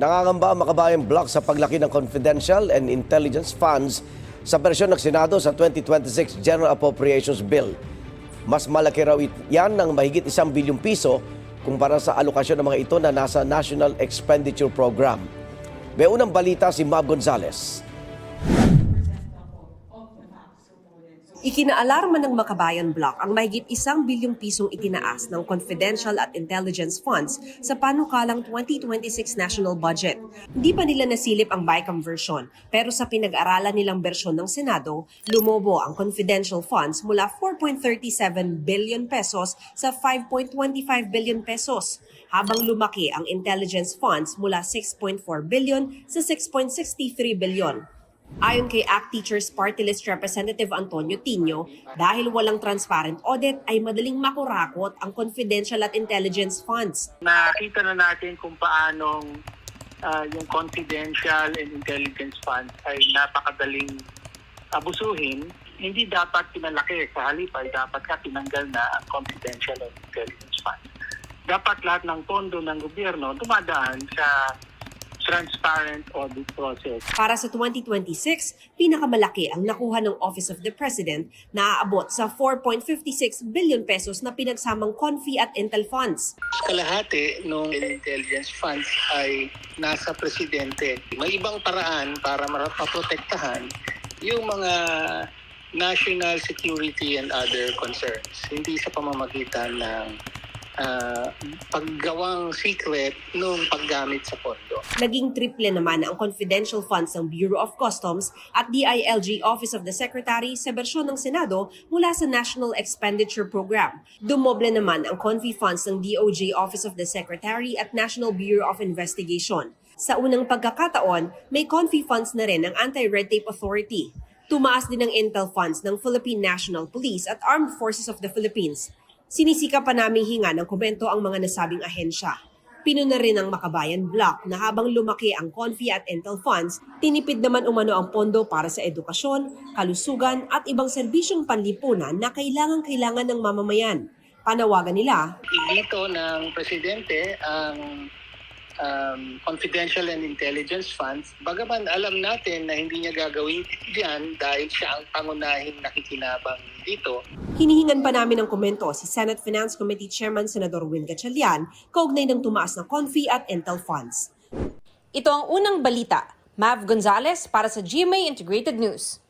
Nangangamba ang Makabayan Block sa paglaki ng confidential and intelligence funds sa bersyon ng Senado sa 2026 General Appropriations Bill. Mas malaki raw yan ng mahigit 1 bilyong piso kumpara sa alokasyon ng mga ito na nasa National Expenditure Program. May unang balita si Mav Gonzales. Ikinaalarma ng Makabayan Block ang mahigit 1 bilyong pisong itinaas ng confidential at intelligence funds sa panukalang 2026 national budget. Hindi pa nila nasilip ang BICAM version, pero sa pinag-aralan nilang bersyon ng Senado, lumobo ang confidential funds mula 4.37 billion pesos sa 5.25 billion pesos, habang lumaki ang intelligence funds mula 6.4 billion sa 6.63 billion. Ayon kay ACT Teachers Party List Representative Antonio Tino, dahil walang transparent audit ay madaling makurakot ang confidential at intelligence funds. Nakita na natin kung paanong yung confidential and intelligence funds ay napakadaling abusuhin. Hindi dapat pinalaki, sa halip ay dapat tinanggal na ang confidential and intelligence funds. Dapat lahat ng pondo ng gobyerno dumadaan sa transparent audit process. Para sa 2026, pinakamalaki ang nakuha ng Office of the President na aabot sa 4.56 billion pesos na pinagsamang Confi at Intel funds. Kalahati ng intelligence funds ay nasa presidente. May ibang paraan para maprotektahan yung mga national security and other concerns. Hindi sa pamamagitan ng paggawang secret nung paggamit sa pondo. Naging triple naman ang confidential funds ng Bureau of Customs at DILG Office of the Secretary sa bersyon ng Senado mula sa National Expenditure Program. Dumoble naman ang Confi funds ng DOJ Office of the Secretary at National Bureau of Investigation. Sa unang pagkakataon, may Confi funds na rin ng Anti-Red Tape Authority. Tumaas din ang Intel funds ng Philippine National Police at Armed Forces of the Philippines. Sinisika pa naming hinga ng komento ang mga nasabing ahensya. Pinuna rin ng Makabayan Block na habang lumaki ang Confi at Intel funds, tinipid naman umano ang pondo para sa edukasyon, kalusugan at ibang serbisyong panlipunan na kailangan ng mamamayan. Panawagan nila, Ilito ng presidente ang confidential and intelligence funds, bagaman alam natin na hindi niya gagawin diyan dahil siya ang pangunahing nakikinabang dito. hinihingan pa namin ng komento si Senate Finance Committee Chairman Senador Win Gatchalian kaugnay ng tumaas na Confi at Intel funds. Ito ang unang balita. Mav Gonzales para sa GMA Integrated News.